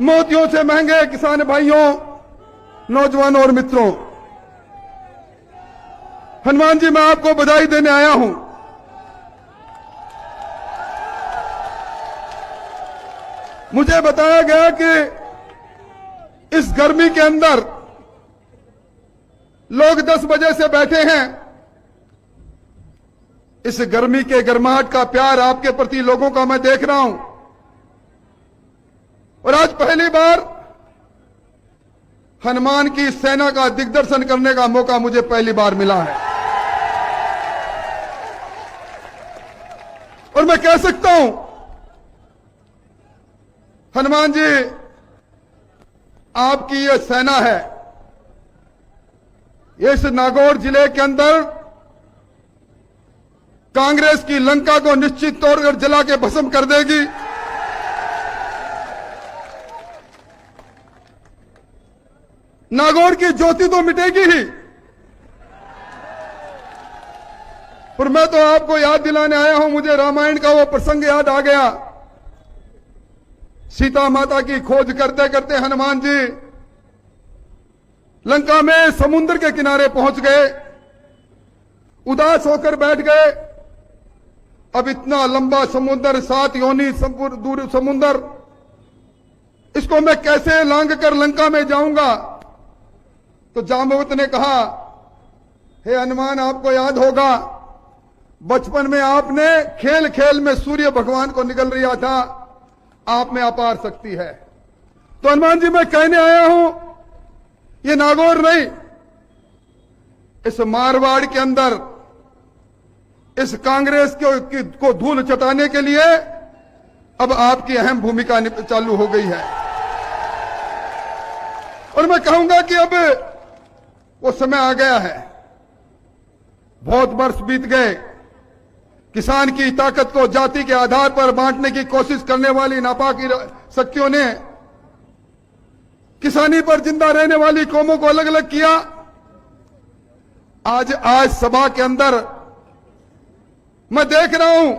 मोतियों से महंगे किसान भाइयों, नौजवानों और मित्रों, हनुमान जी मैं आपको बधाई देने आया हूं। मुझे बताया गया कि इस गर्मी के अंदर लोग 10 बजे से बैठे हैं। इस गर्मी के गर्माहट का प्यार आपके प्रति लोगों का मैं देख रहा हूं, और आज पहली बार हनुमान की सेना का दिग्दर्शन करने का मौका मुझे पहली बार मिला है। और मैं कह सकता हूं, हनुमान जी आपकी यह सेना है, ये इस नागौर जिले के अंदर कांग्रेस की लंका को निश्चित तौर पर जला के भस्म कर देगी। नागौर की ज्योति तो मिटेगी ही, पर मैं तो आपको याद दिलाने आया हूं, मुझे रामायण का वो प्रसंग याद आ गया। सीता माता की खोज करते करते हनुमान जी लंका में समुद्र के किनारे पहुंच गए, उदास होकर बैठ गए। अब इतना लंबा समुद्र, 7 योनि दूर समुद्र, इसको मैं कैसे लांग कर लंका में जाऊंगा? तो जांबवत ने कहा, हे हनुमान आपको याद होगा बचपन में आपने खेल खेल में सूर्य भगवान को निगल रिया था, आप में अपार शक्ति है। तो हनुमान जी मैं कहने आया हूं, ये नागौर नहीं, इस मारवाड़ के अंदर इस कांग्रेस को धूल चटाने के लिए अब आपकी अहम भूमिका चालू हो गई है। और मैं कहूंगा कि अब वो समय आ गया है। बहुत वर्ष बीत गए, किसान की ताकत को जाति के आधार पर बांटने की कोशिश करने वाली नापाक शक्तियों ने किसानी पर जिंदा रहने वाली कौमों को अलग अलग किया। आज सभा के अंदर मैं देख रहा हूं,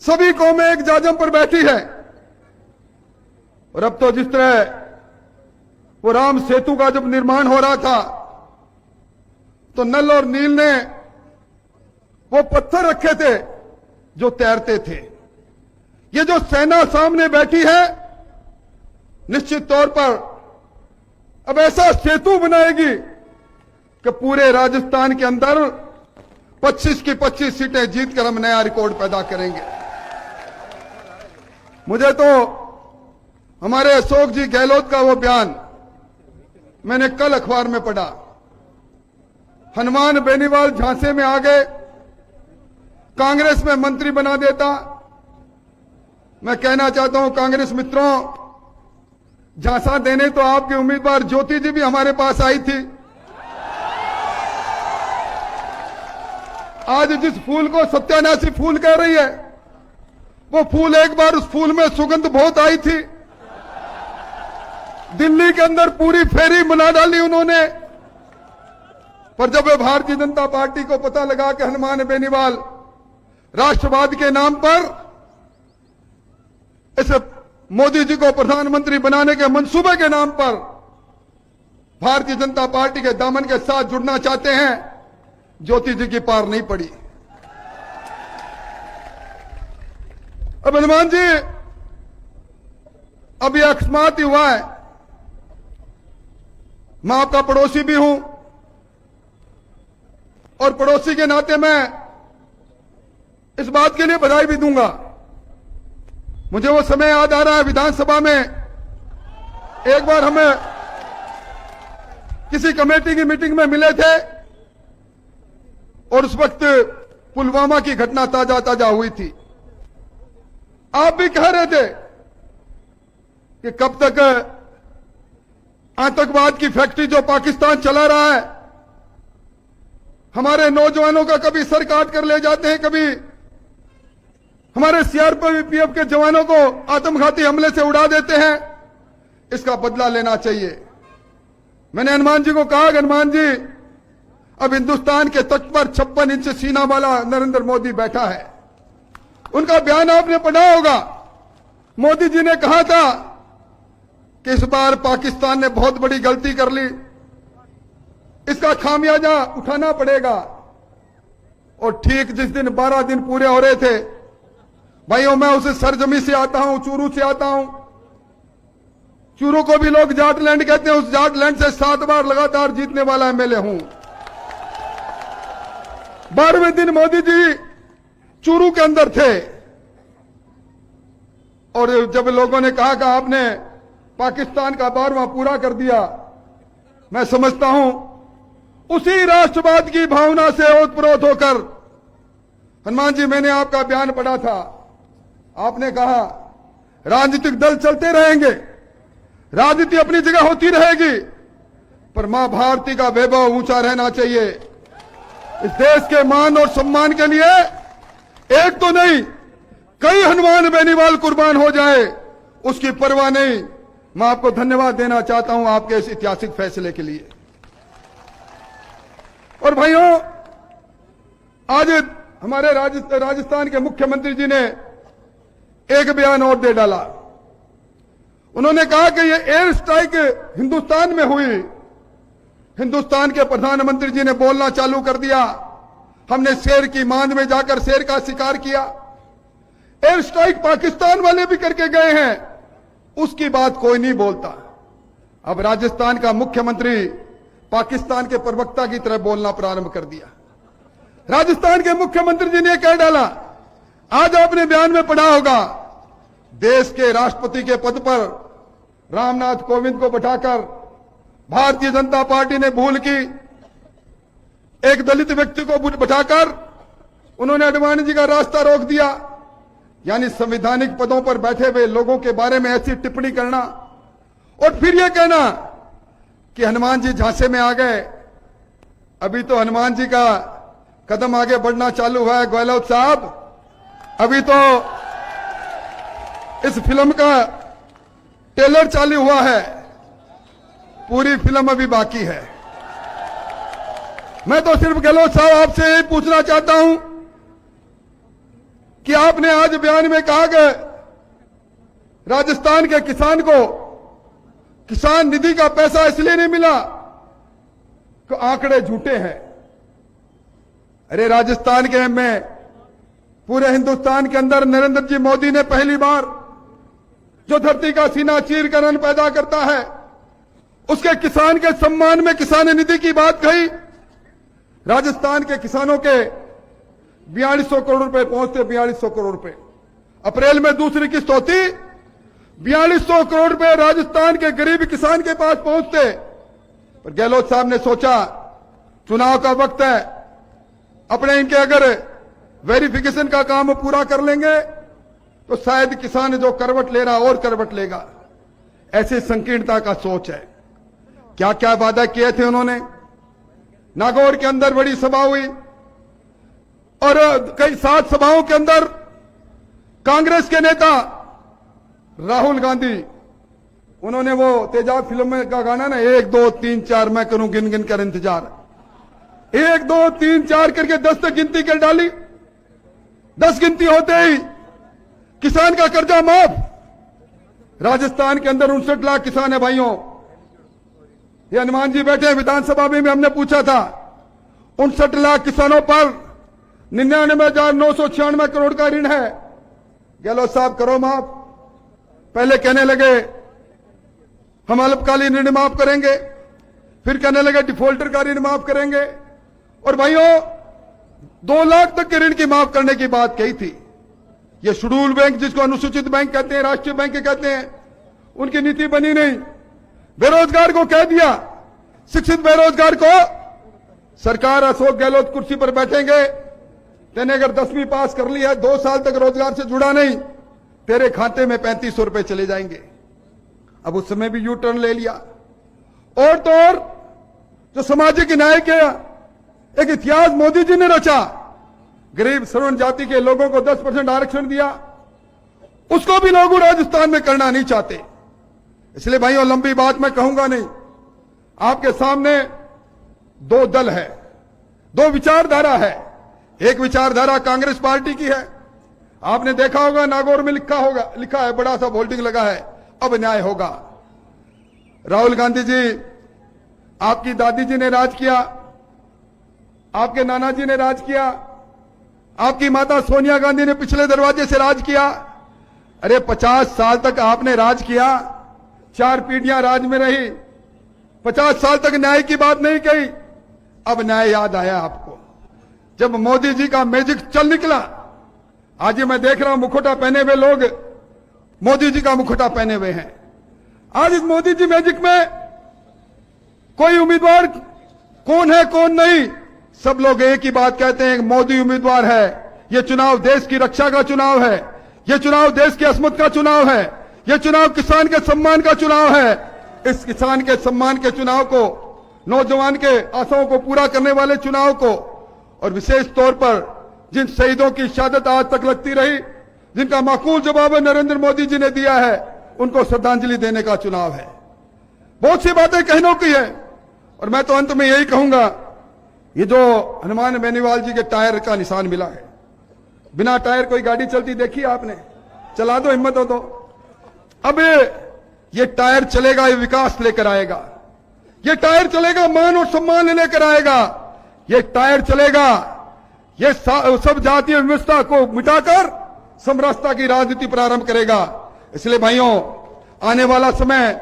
सभी कौमें एक जाजम पर बैठी है। और अब तो जिस तरह वो राम सेतु का जब निर्माण हो रहा था, तो नल और नील ने वो पत्थर रखे थे जो तैरते थे। ये जो सेना सामने बैठी है, निश्चित तौर पर अब ऐसा सेतु बनाएगी कि पूरे राजस्थान के अंदर 25 की 25 सीटें जीतकर हम नया रिकॉर्ड पैदा करेंगे। मुझे तो हमारे अशोक जी गहलोत का वो बयान मैंने कल अखबार में पढ़ा। हनुमान बेनीवाल झांसे में आ गए, कांग्रेस में मंत्री बना देता। मैं कहना चाहता हूं कांग्रेस मित्रों, झांसा देने तो आपके उम्मीदवार ज्योति जी भी हमारे पास आई थी। आज जिस फूल को सत्यानाशी फूल कह रही है, वो फूल एक बार उस फूल में सुगंध बहुत आई थी। दिल्ली के अंदर पूरी फेरी बना डाली उन्होंने। पर जब भारतीय जनता पार्टी को पता लगा कि हनुमान बेनीवाल राष्ट्रवाद के नाम पर इस मोदी जी को प्रधानमंत्री बनाने के मंसूबे के नाम पर भारतीय जनता पार्टी के दामन के साथ जुड़ना चाहते हैं, ज्योति जी की पार नहीं पड़ी। अब हनुमान जी, अब यह अकस्मात ही हुआ है। मैं आपका पड़ोसी भी हूं, और पड़ोसी के नाते मैं इस बात के लिए बधाई भी दूंगा। मुझे वो समय याद आ रहा है, विधानसभा में एक बार हमें किसी कमेटी की मीटिंग में मिले थे, और उस वक्त पुलवामा की घटना ताजा ताजा हुई थी। आप भी कह रहे थे कि कब तक आतंकवाद की फैक्ट्री जो पाकिस्तान चला रहा है, हमारे नौजवानों का कभी सर काट कर ले जाते हैं, कभी हमारे सीआरपीएफ के जवानों को आत्मघाती हमले से उड़ा देते हैं, इसका बदला लेना चाहिए। मैंने हनुमान जी को कहा, हनुमान जी अब हिंदुस्तान के तट पर 56 इंच सीना वाला नरेंद्र मोदी बैठा है। उनका बयान आपने पढ़ा होगा। मोदी जी ने कहा था कि इस बार पाकिस्तान ने बहुत बड़ी गलती कर ली, इसका खामियाजा उठाना पड़ेगा। और ठीक जिस दिन 12 दिन पूरे हो रहे थे, भाइयों मैं उस सरजमी से आता हूं, चूरू से आता हूं। चूरू को भी लोग जाटलैंड कहते हैं। उस जाटलैंड से 7 बार लगातार जीतने वाला एमएलए हूं। 12वें दिन मोदी जी चूरू के अंदर थे और जब लोगों ने कहा कि आपने पाकिस्तान का 12वां पूरा कर दिया, मैं समझता हूं उसी राष्ट्रवाद की भावना से ओतप्रोत होकर, हनुमान जी मैंने आपका बयान पढ़ा था, आपने कहा राजनीतिक दल चलते रहेंगे, राजनीति अपनी जगह होती रहेगी, पर मां भारती का वैभव ऊंचा रहना चाहिए। इस देश के मान और सम्मान के लिए एक तो नहीं कई हनुमान बेनीवाल कुर्बान हो जाए, उसकी परवाह नहीं। मैं आपको धन्यवाद देना चाहता हूं आपके इस ऐतिहासिक फैसले के लिए। और भाइयों, आज हमारे राजस्थान के मुख्यमंत्री जी ने एक बयान और दे डाला। उन्होंने कहा कि ये एयर स्ट्राइक हिंदुस्तान में हुई। हिंदुस्तान के प्रधानमंत्री जी ने बोलना चालू कर दिया, हमने शेर की मांद में जाकर शेर का शिकार किया। एयर स्ट्राइक पाकिस्तान वाले भी करके गए हैं, उसकी बात कोई नहीं बोलता। अब राजस्थान का मुख्यमंत्री पाकिस्तान के प्रवक्ता की तरह बोलना प्रारंभ कर दिया। राजस्थान के मुख्यमंत्री जी ने कह डाला, आज आपने बयान में पढ़ा होगा, देश के राष्ट्रपति के पद पर रामनाथ कोविंद को बैठाकर भारतीय जनता पार्टी ने भूल की, एक दलित व्यक्ति को बैठाकर उन्होंने आडवाणी जी का रास्ता रोक दिया। यानी संवैधानिक पदों पर बैठे हुए लोगों के बारे में ऐसी टिप्पणी करना और फिर यह कहना कि हनुमान जी झांसे में आ गए। अभी तो हनुमान जी का कदम आगे बढ़ना चालू हुआ है गहलोत साहब, अभी तो इस फिल्म का ट्रेलर चालू हुआ है, पूरी फिल्म अभी बाकी है। मैं तो सिर्फ गहलोत साहब आपसे यही पूछना चाहता हूं कि आपने आज बयान में कहा कि राजस्थान के किसान को किसान निधि का पैसा इसलिए नहीं मिला कि आंकड़े झूठे हैं। अरे राजस्थान के में पूरे हिंदुस्तान के अंदर नरेंद्र जी मोदी ने पहली बार जो धरती का सीना चीर कर अन्न पैदा करता है, उसके किसान के सम्मान में किसान निधि की बात कही। राजस्थान के किसानों के 4200 करोड़ रुपए पहुंचते, 4200 करोड़ रुपए अप्रैल में दूसरी किस्त होती, 4200 करोड़ रुपए राजस्थान के गरीब किसान के पास पहुंचते। पर गहलोत साहब ने सोचा चुनाव का वक्त है, अपने इनके अगर वेरिफिकेशन का काम पूरा कर लेंगे तो शायद किसान जो करवट ले रहा और करवट लेगा। ऐसी संकीर्णता का सोच है। क्या क्या वादा किए थे उन्होंने। नागौर के अंदर बड़ी सभा हुई और कई 7 सभाओं के अंदर कांग्रेस के नेता राहुल गांधी, उन्होंने वो तेजाब फिल्म का गाना ना, 1 2 3 4 मैं करूं गिन गिन कर इंतजार, 1 2 3 4 करके 10 तक गिनती कर डाली। 10 गिनती होते ही किसान का कर्जा माफ। राजस्थान के अंदर 59 लाख किसान है भाइयों। ये हनुमान जी बैठे विधानसभा में हमने पूछा था, 59 लाख किसानों पर 99,996 करोड़ का ऋण है। गहलोत साहब करो माफ। पहले कहने लगे हम अल्पकालीन ऋण माफ करेंगे, फिर कहने लगे डिफॉल्टर का ऋण माफ करेंगे। और भाइयों 2 लाख तक के ऋण की माफ करने की बात कही थी। ये शेड्यूल बैंक जिसको अनुसूचित बैंक कहते हैं, राष्ट्रीय बैंक कहते हैं, उनकी नीति बनी नहीं। बेरोजगार को कह दिया, शिक्षित बेरोजगार को सरकार अशोक गहलोत कुर्सी पर बैठेंगे, तेने अगर 10वीं पास कर ली है, 2 साल तक रोजगार से जुड़ा नहीं, तेरे खाते में 3500 रुपए चले जाएंगे। अब उस समय भी यू टर्न ले लिया। और तो और जो सामाजिक न्याय के एक इतिहास मोदी जी ने रचा, गरीब सवर्ण जाति के लोगों को 10% आरक्षण दिया, उसको भी लोग राजस्थान में करना नहीं चाहते। इसलिए भाइयों लंबी बात मैं कहूंगा नहीं। आपके सामने 2 दल है, 2 विचारधारा है। एक विचारधारा कांग्रेस पार्टी की है। आपने देखा होगा नागौर में लिखा है, बड़ा सा बोल्डिंग लगा है, अब न्याय होगा। राहुल गांधी जी, आपकी दादी जी ने राज किया, आपके नाना जी ने राज किया, आपकी माता सोनिया गांधी ने पिछले दरवाजे से राज किया। अरे 50 साल तक आपने राज किया, 4 पीढ़ियां राज में रही, 50 साल तक न्याय की बात नहीं कही। अब न्याय याद आया आपको जब मोदी जी का मैजिक चल निकला। आज ये मैं देख रहा हूं मुखौटा पहने हुए लोग मोदी जी का मुखौटा पहने हुए हैं। आज इस मोदी जी मैजिक में कोई उम्मीदवार कौन है कौन नहीं, सब लोग एक ही बात कहते हैं, मोदी उम्मीदवार है। ये चुनाव देश की रक्षा का चुनाव है, ये चुनाव देश की अस्मत का चुनाव है, ये चुनाव किसान के सम्मान का चुनाव है। इस किसान के सम्मान के चुनाव को, नौजवान के आशाओं को पूरा करने वाले चुनाव को, और विशेष तौर पर जिन शहीदों की शहादत आज तक लगती रही, जिनका माकूल जवाब नरेंद्र मोदी जी ने दिया है, उनको श्रद्धांजलि देने का चुनाव है। बहुत सी बातें कहने की है और मैं तो अंत में यही कहूंगा, ये जो हनुमान बेनीवाल जी के टायर का निशान मिला है, बिना टायर कोई गाड़ी चलती देखी आपने? चला दो, हिम्मत हो तो। अब ये टायर चलेगा, ये विकास लेकर आएगा, ये टायर चलेगा, मान और सम्मान लेकर आएगा, ये टायर चलेगा, ये सब जातीय व्यवस्था को मिटाकर समरसता की राजनीति प्रारंभ करेगा। इसलिए भाइयों, आने वाला समय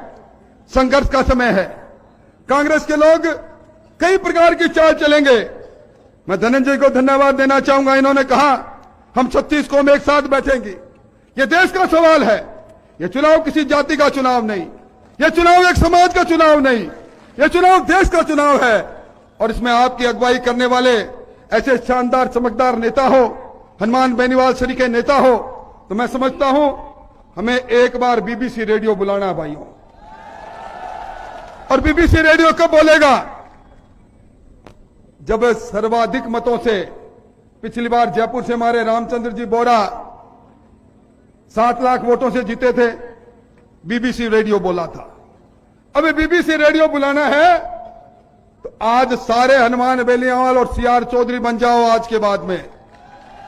संघर्ष का समय है। कांग्रेस के लोग कई प्रकार की चाल चलेंगे। मैं धनंजय को धन्यवाद देना चाहूंगा, इन्होंने कहा हम 36 कौम एक साथ बैठेंगी। यह देश का सवाल है, यह चुनाव किसी जाति का चुनाव नहीं, यह चुनाव एक समाज का चुनाव नहीं, यह चुनाव देश का चुनाव है। और इसमें आपकी अगुवाई करने वाले ऐसे शानदार चमकदार नेता हो, हनुमान बेनीवाल श्री के नेता हो, तो मैं समझता हूं हमें एक बार बीबीसी रेडियो बुलाना भाइयों। और बीबीसी रेडियो कब बोलेगा? जब सर्वाधिक मतों से, पिछली बार जयपुर से हमारे रामचंद्र जी बोरा 7 लाख वोटों से जीते थे, बीबीसी रेडियो बोला था। अब बीबीसी रेडियो बुलाना है तो आज सारे हनुमान बेनीवाल और सीआर चौधरी बन जाओ। आज के बाद में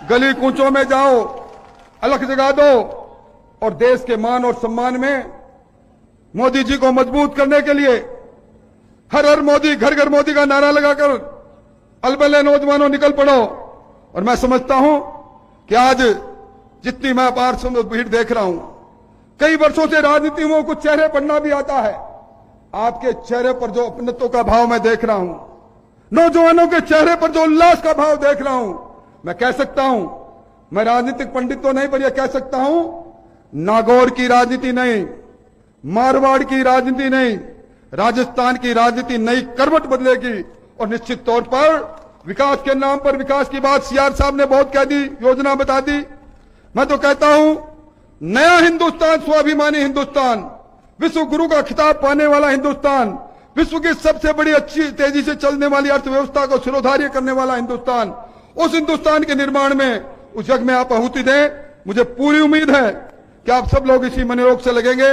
गली कूचों में जाओ, अलख जगा दो और देश के मान और सम्मान में मोदी जी को मजबूत करने के लिए हर हर मोदी, घर घर मोदी का नारा लगाकर अलबले नौजवानों निकल पड़ो। और मैं समझता हूं कि आज जितनी मैं अपार भीड़ देख रहा हूं, कई वर्षों से राजनीति में कुछ चेहरे पढ़ना भी आता है, आपके चेहरे पर जो अपनत्व का भाव मैं देख रहा हूं, नौजवानों के चेहरे पर जो उल्लास का भाव देख रहा हूं, मैं कह सकता हूं, मैं राजनीतिक पंडित तो नहीं पर यह कह सकता हूं, नागौर की राजनीति नहीं, मारवाड़ की राजनीति नहीं, राजस्थान की राजनीति नई करवट बदलेगी। और निश्चित तौर पर विकास के नाम पर विकास की बात सीआर साहब ने बहुत कह दी, योजना बता दी। मैं तो कहता हूं, नया हिंदुस्तान, स्वाभिमानी हिंदुस्तान, विश्व गुरु का खिताब पाने वाला हिंदुस्तान, विश्व की सबसे बड़ी अच्छी तेजी से चलने वाली अर्थव्यवस्था को शिरोधार्य करने वाला हिंदुस्तान, उस हिंदुस्तान के निर्माण में, उस जग में आप आहुति दें। मुझे पूरी उम्मीद है कि आप सब लोग इसी मनोयोग से लगेंगे।